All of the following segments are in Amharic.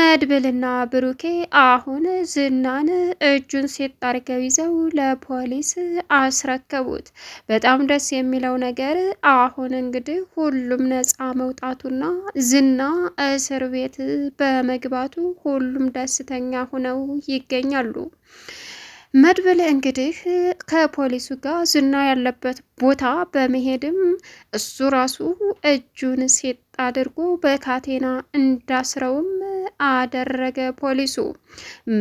መድብልና ብሩኬ አሁን ዝናን እጁን ሴት አድርገው ይዘው ለፖሊስ አስረከቡት። በጣም ደስ የሚለው ነገር አሁን እንግዲህ ሁሉም ነፃ መውጣቱና ዝና እስር ቤት በመግባቱ ሁሉም ደስተኛ ሆነው ይገኛሉ። መድብል እንግዲህ ከፖሊሱ ጋር ዝና ያለበት ቦታ በመሄድም እሱ ራሱ እጁን ሴት አድርጎ በካቴና እንዳስረውም አደረገ ፖሊሱ።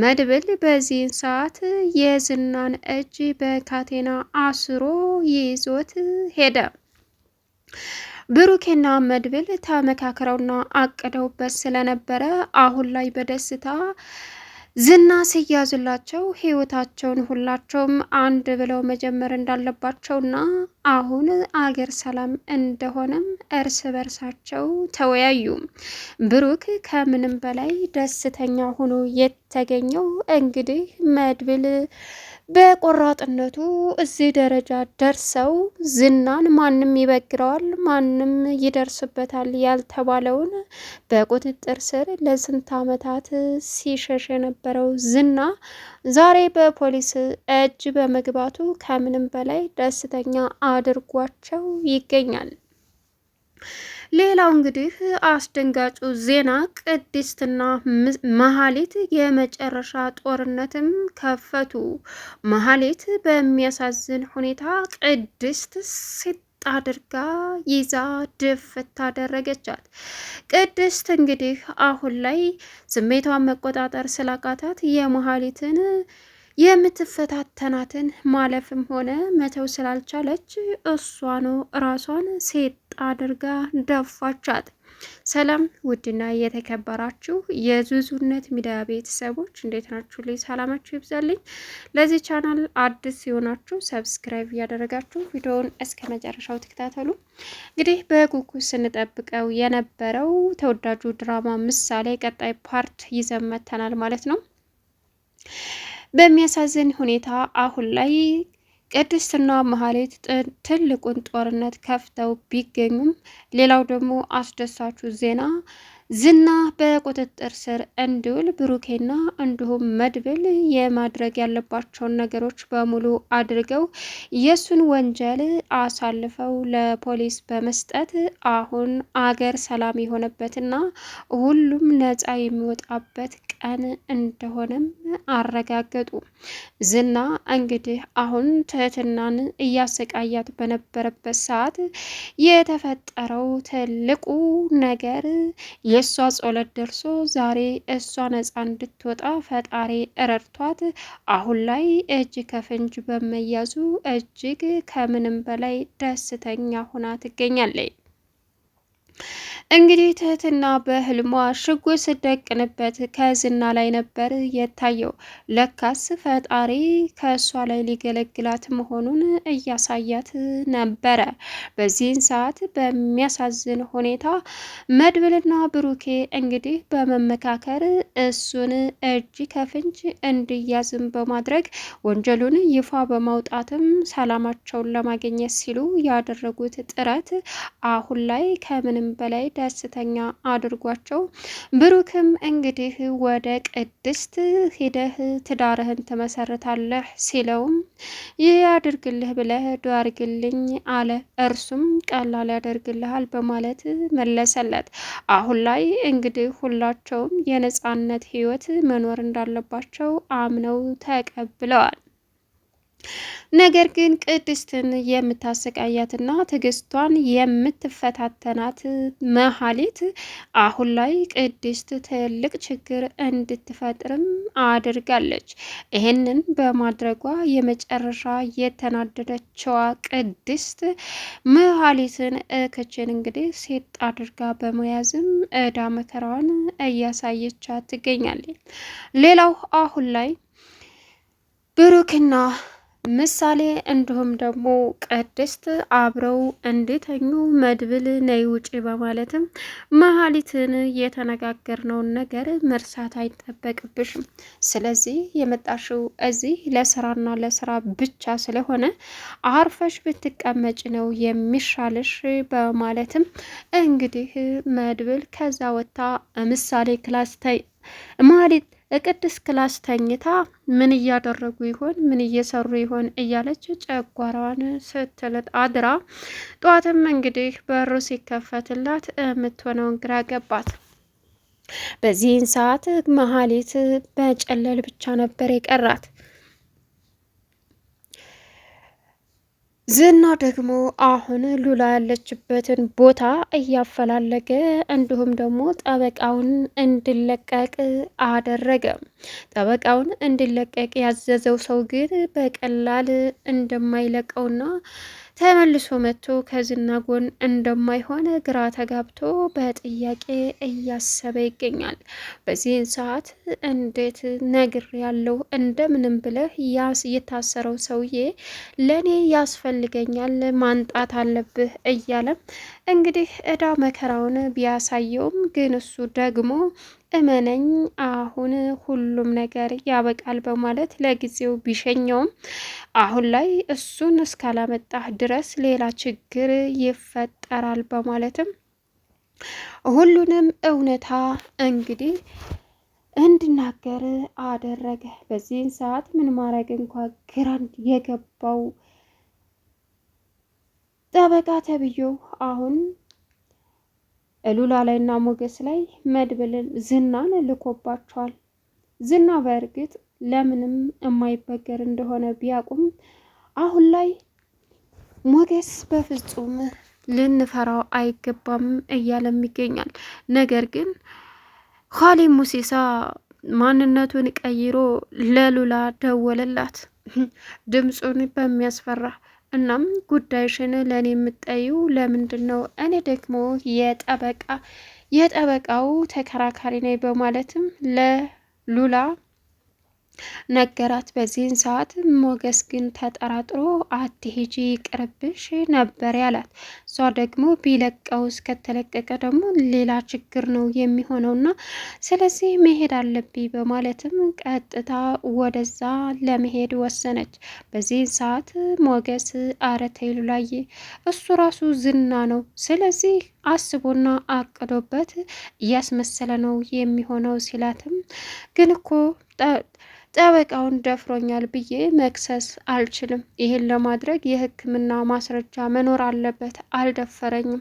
መድብል በዚህን ሰዓት የዝናን እጅ በካቴና አስሮ ይዞት ሄደ። ብሩኬና መድብል ተመካክረውና አቅደውበት ስለነበረ አሁን ላይ በደስታ ዝና ሲያዝላቸው ህይወታቸውን ሁላቸውም አንድ ብለው መጀመር እንዳለባቸውና አሁን አገር ሰላም እንደሆነም እርስ በርሳቸው ተወያዩ። ብሩክ ከምንም በላይ ደስተኛ ሆኖ የተገኘው እንግዲህ መድብል በቆራጥነቱ እዚህ ደረጃ ደርሰው ዝናን ማንም ይበግረዋል፣ ማንም ይደርስበታል ያልተባለውን በቁጥጥር ስር ለስንት ዓመታት ሲሸሽ የነበረው ዝና ዛሬ በፖሊስ እጅ በመግባቱ ከምንም በላይ ደስተኛ አድርጓቸው ይገኛል። ሌላው እንግዲህ አስደንጋጩ ዜና ቅድስትና መሀሌት የመጨረሻ ጦርነትም ከፈቱ። መሀሌት በሚያሳዝን ሁኔታ ቅድስት ሴት አድርጋ ይዛ ድፍት አደረገቻት። ቅድስት እንግዲህ አሁን ላይ ስሜቷን መቆጣጠር ስላቃታት የመሀሌትን የምትፈታተናትን ማለፍም ሆነ መተው ስላልቻለች እሷ ነው ራሷን ሴት አድርጋ ደፋቻት። ሰላም ውድና የተከበራችሁ የዙዙነት ሚዲያ ቤተሰቦች እንዴት ናችሁ? ላይ ሰላማችሁ ይብዛልኝ። ለዚህ ቻናል አዲስ ሲሆናችሁ ሰብስክራይብ እያደረጋችሁ ቪዲዮውን እስከ መጨረሻው ተከታተሉ። እንግዲህ በጉጉት ስንጠብቀው የነበረው ተወዳጁ ድራማ ምሳሌ ቀጣይ ፓርት ይዘን መጥተናል ማለት ነው። በሚያሳዝን ሁኔታ አሁን ላይ ቅድስትና መሀሌት ትልቁን ጦርነት ከፍተው ቢገኙም ሌላው ደግሞ አስደሳቹ ዜና ዝና በቁጥጥር ስር እንዲውል ብሩኬና እንዲሁም መድብል የማድረግ ያለባቸውን ነገሮች በሙሉ አድርገው የሱን ወንጀል አሳልፈው ለፖሊስ በመስጠት አሁን አገር ሰላም የሆነበትና ሁሉም ነፃ የሚወጣበት ቀን እንደሆነም አረጋገጡ። ዝና እንግዲህ አሁን ትህትናን እያሰቃያት በነበረበት ሰዓት የተፈጠረው ትልቁ ነገር የእሷ ጸሎት ደርሶ ዛሬ እሷ ነፃ እንድትወጣ ፈጣሪ ረድቷት አሁን ላይ እጅ ከፍንጅ በመያዙ እጅግ ከምንም በላይ ደስተኛ ሆና ትገኛለች። እንግዲህ ትህትና በህልሟ ሽጉጥ ስደቅንበት ከዝና ላይ ነበር የታየው። ለካስ ፈጣሪ ከእሷ ላይ ሊገለግላት መሆኑን እያሳያት ነበረ። በዚህን ሰዓት በሚያሳዝን ሁኔታ መድብልና ብሩኬ እንግዲህ በመመካከር እሱን እጅ ከፍንጅ እንዲያዝም በማድረግ ወንጀሉን ይፋ በማውጣትም ሰላማቸውን ለማግኘት ሲሉ ያደረጉት ጥረት አሁን ላይ ከምንም በላይ ደስተኛ አድርጓቸው። ብሩክም እንግዲህ ወደ ቅድስት ሂደህ ትዳርህን ትመሰርታለህ ሲለውም ይህ ያድርግልህ ብለህ ዱዓ አድርግልኝ አለ። እርሱም ቀላል ያደርግልሃል በማለት መለሰለት። አሁን ላይ እንግዲህ ሁላቸውም የነጻነት ህይወት መኖር እንዳለባቸው አምነው ተቀብለዋል። ነገር ግን ቅድስትን የምታሰቃያትና ትዕግስቷን የምትፈታተናት መሀሌት አሁን ላይ ቅድስት ትልቅ ችግር እንድትፈጥርም አድርጋለች። ይህንን በማድረጓ የመጨረሻ የተናደደችዋ ቅድስት መሀሌትን ክችን እንግዲህ ሴት አድርጋ በመያዝም እዳ መከራዋን እያሳየቻት ትገኛለች። ሌላው አሁን ላይ ብሩክና ምሳሌ እንዲሁም ደግሞ ቅድስት አብረው እንዲተኙ መድብል ነይ ውጪ በማለትም መሀሊትን የተነጋገርነውን ነገር መርሳት አይጠበቅብሽም። ስለዚህ የመጣሽው እዚህ ለስራና ለስራ ብቻ ስለሆነ አርፈሽ ብትቀመጭ ነው የሚሻልሽ በማለትም እንግዲህ መድብል ከዛ ወጥታ ምሳሌ ክላስ መሀሌት ቅድስት ክላስ ተኝታ ምን እያደረጉ ይሆን ምን እየሰሩ ይሆን እያለች ጨጓራዋን ስትልጥ አድራ፣ ጠዋትም እንግዲህ በሩ ሲከፈትላት የምትሆነውን ግራ ገባት። በዚህን ሰዓት መሀሌት በጨለል ብቻ ነበር የቀራት። ዝና ደግሞ አሁን ሉላ ያለችበትን ቦታ እያፈላለገ እንዲሁም ደግሞ ጠበቃውን እንዲለቀቅ አደረገ። ጠበቃውን እንዲለቀቅ ያዘዘው ሰው ግን በቀላል እንደማይለቀውና ተመልሶ መጥቶ ከዝና ጎን እንደማይሆን ግራ ተጋብቶ በጥያቄ እያሰበ ይገኛል። በዚህን ሰዓት እንዴት ነግር ያለው እንደምንም ብለህ የታሰረው ሰውዬ ለእኔ ያስፈልገኛል ማንጣት አለብህ እያለ እንግዲህ እዳ መከራውን ቢያሳየውም ግን እሱ ደግሞ እመነኝ አሁን ሁሉም ነገር ያበቃል በማለት ለጊዜው ቢሸኘውም አሁን ላይ እሱን እስካላመጣህ ድረስ ሌላ ችግር ይፈጠራል በማለትም ሁሉንም እውነታ እንግዲህ እንዲናገር አደረገ። በዚህን ሰዓት ምን ማድረግ እንኳ ግራንድ የገባው ጠበቃ ተብዬው አሁን ሉላ ላይና ሞገስ ላይ መድብልን ዝናን ልኮባቸዋል። ዝና በእርግጥ ለምንም የማይበገር እንደሆነ ቢያውቁም አሁን ላይ ሞገስ በፍጹም ልንፈራው አይገባም እያለም ይገኛል። ነገር ግን ኻሊብ ሙሲሳ ማንነቱን ቀይሮ ለሉላ ደወለላት፣ ድምፁን በሚያስፈራ እናም ጉዳይሽን ለእኔ የምጠዩ ለምንድን ነው? እኔ ደግሞ የጠበቃው ተከራካሪ ነኝ በማለትም ለሉላ ነገራት። በዚህን ሰዓት ሞገስ ግን ተጠራጥሮ አትሄጂ ቅርብሽ ነበር ያላት። እሷ ደግሞ ቢለቀው እስከተለቀቀ ደግሞ ሌላ ችግር ነው የሚሆነውና ስለዚህ መሄድ አለብኝ በማለትም ቀጥታ ወደዛ ለመሄድ ወሰነች። በዚህን ሰዓት ሞገስ አረተይሉ ላይ እሱ ራሱ ዝና ነው፣ ስለዚህ አስቦና አቅዶበት እያስመሰለ ነው የሚሆነው ሲላትም ግን እኮ ጠበቃውን ደፍሮኛል ብዬ መክሰስ አልችልም። ይህን ለማድረግ የሕክምና ማስረጃ መኖር አለበት። አልደፈረኝም።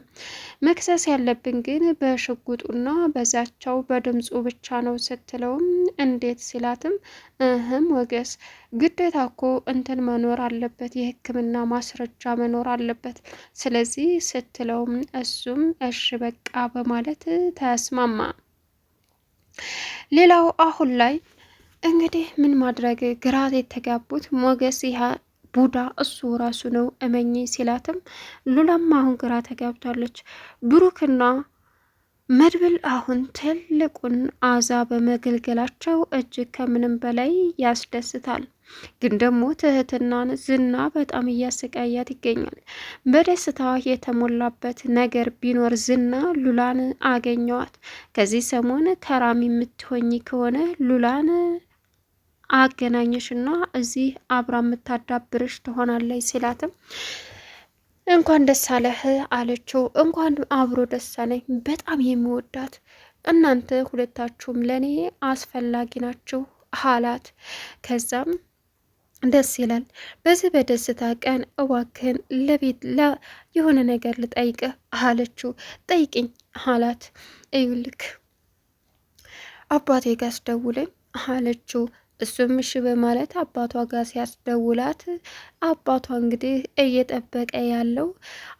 መክሰስ ያለብን ግን በሽጉጡና በዛቸው በድምፁ ብቻ ነው ስትለውም እንዴት ሲላትም ወገስ ግዴታ እኮ እንትን መኖር አለበት፣ የሕክምና ማስረጃ መኖር አለበት። ስለዚህ ስትለውም እሱም እሺ በቃ በማለት ተስማማ። ሌላው አሁን ላይ እንግዲህ ምን ማድረግ ግራ የተጋቡት ሞገስ ይህ ቡዳ እሱ ራሱ ነው እመኝ ሲላትም ሉላም አሁን ግራ ተጋብታለች። ብሩክና መድብል አሁን ትልቁን አዛ በመገልገላቸው እጅግ ከምንም በላይ ያስደስታል። ግን ደግሞ ትህትናን ዝና በጣም እያሰቃያት ይገኛል። በደስታ የተሞላበት ነገር ቢኖር ዝና ሉላን አገኘዋት። ከዚህ ሰሞን ከራሚ የምትሆኝ ከሆነ ሉላን አገናኘሽና እዚህ አብራ የምታዳብርሽ ትሆናለች ሲላትም እንኳን ደስ አለህ አለችው። እንኳን አብሮ ደስ አለኝ፣ በጣም የሚወዳት እናንተ ሁለታችሁም ለእኔ አስፈላጊ ናችሁ አላት። ከዛም ደስ ይላል። በዚህ በደስታ ቀን እባክህን ለቤት የሆነ ነገር ልጠይቅህ አለችው። ጠይቅኝ አላት። እዩልክ አባቴ ጋር አስደውለኝ አለችው። እሱም እሺ በማለት አባቷ ጋር ሲያስደውላት አባቷ እንግዲህ እየጠበቀ ያለው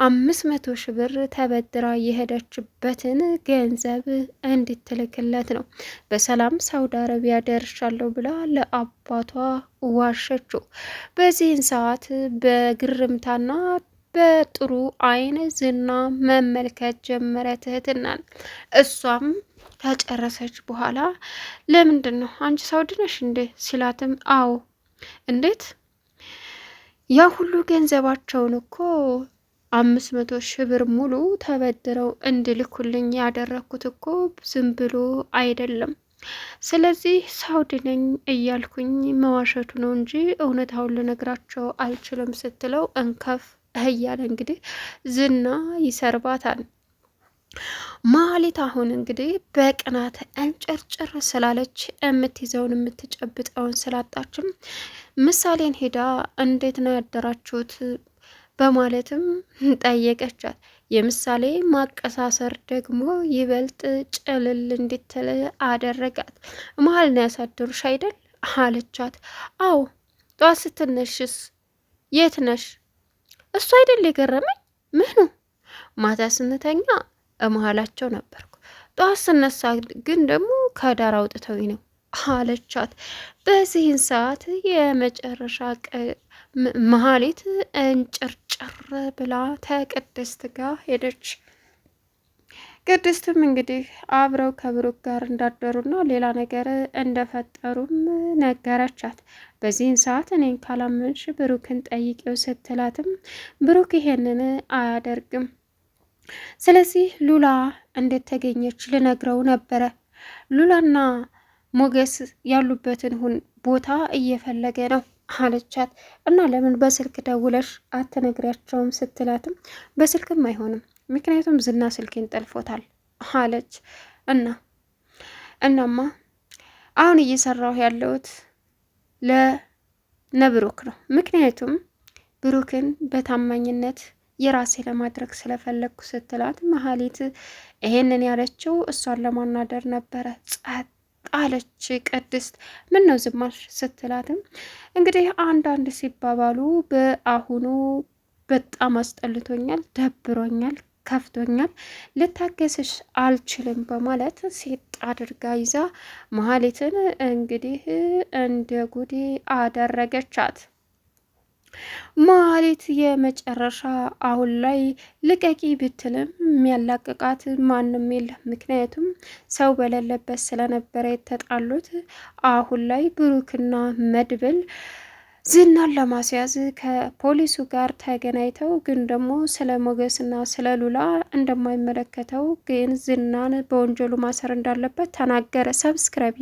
500 ሺህ ብር ተበድራ የሄደችበትን ገንዘብ እንድትልክለት ነው። በሰላም ሳውዲ አረቢያ ደርሻለሁ ብላ ለአባቷ ዋሸችው። በዚህን ሰዓት በግርምታና በጥሩ አይን ዝና መመልከት ጀመረ ትህትናን። እሷም ከጨረሰች በኋላ ለምንድን ነው አንቺ ሳውዲ ነሽ እንዴ ሲላትም አዎ እንዴት ያ ሁሉ ገንዘባቸውን እኮ 500 ሺህ ብር ሙሉ ተበድረው እንድልኩልኝ ያደረኩት እኮ ዝም ብሎ አይደለም። ስለዚህ ሳውዲ ነኝ እያልኩኝ መዋሸቱ ነው እንጂ እውነታውን ልነግራቸው አልችልም ስትለው እንከፍ እያለ እንግዲህ ዝና ይሰርባታል። ማህሌት አሁን እንግዲህ በቅናት እንጭርጭር ስላለች የምትይዘውን የምትጨብጠውን ስላጣችም ምሳሌን ሄዳ እንዴት ነው ያደራችሁት በማለትም ጠየቀቻት። የምሳሌ ማቀሳሰር ደግሞ ይበልጥ ጭልል እንድትል አደረጋት። መሀል ነው ያሳደሩሽ አይደል አለቻት። አዎ ጠዋት ስትነሽስ የት ነሽ? እሱ አይደል የገረመኝ። ምኑ? ማታ ስንተኛ መሀላቸው ነበርኩ፣ ጠዋት ስነሳ ግን ደግሞ ከዳር አውጥተውኝ ነው አለቻት። በዚህን ሰዓት የመጨረሻ መሀሌት እንጭርጭር ብላ ከቅድስት ጋር ሄደች። ቅድስትም እንግዲህ አብረው ከብሩክ ጋር እንዳደሩና ሌላ ነገር እንደፈጠሩም ነገረቻት። በዚህን ሰዓት እኔን ካላመንሽ ብሩክን ጠይቄው ስትላትም ብሩክ ይሄንን አያደርግም፣ ስለዚህ ሉላ እንዴት ተገኘች ልነግረው ነበረ። ሉላና ሞገስ ያሉበትን ቦታ እየፈለገ ነው አለቻት። እና ለምን በስልክ ደውለሽ አትነግሪያቸውም ስትላትም በስልክም አይሆንም፣ ምክንያቱም ዝና ስልኬን ጠልፎታል አለች። እናማ አሁን እየሰራሁ ያለሁት ለነብሩክ ነው፣ ምክንያቱም ብሩክን በታማኝነት የራሴ ለማድረግ ስለፈለግኩ ስትላት መሀሊት ይሄንን ያለችው እሷን ለማናደር ነበረ። ጸጥ አለች ቅድስት። ምን ነው ዝም አልሽ ስትላትም እንግዲህ አንዳንድ ሲባባሉ በአሁኑ በጣም አስጠልቶኛል፣ ደብሮኛል፣ ከፍቶኛል፣ ልታገስሽ አልችልም በማለት ሴት አድርጋ ይዛ መሀሊትን እንግዲህ እንደ ጉዴ አደረገቻት። መሀሌት የመጨረሻ አሁን ላይ ልቀቂ ብትልም የሚያላቅቃት ማንም የለም። ምክንያቱም ሰው በሌለበት ስለነበረ የተጣሉት። አሁን ላይ ብሩክና መድብል ዝናን ለማስያዝ ከፖሊሱ ጋር ተገናኝተው ግን ደግሞ ስለ ሞገስና ስለ ሉላ እንደማይመለከተው ግን ዝናን በወንጀሉ ማሰር እንዳለበት ተናገረ። ሰብስክራይብ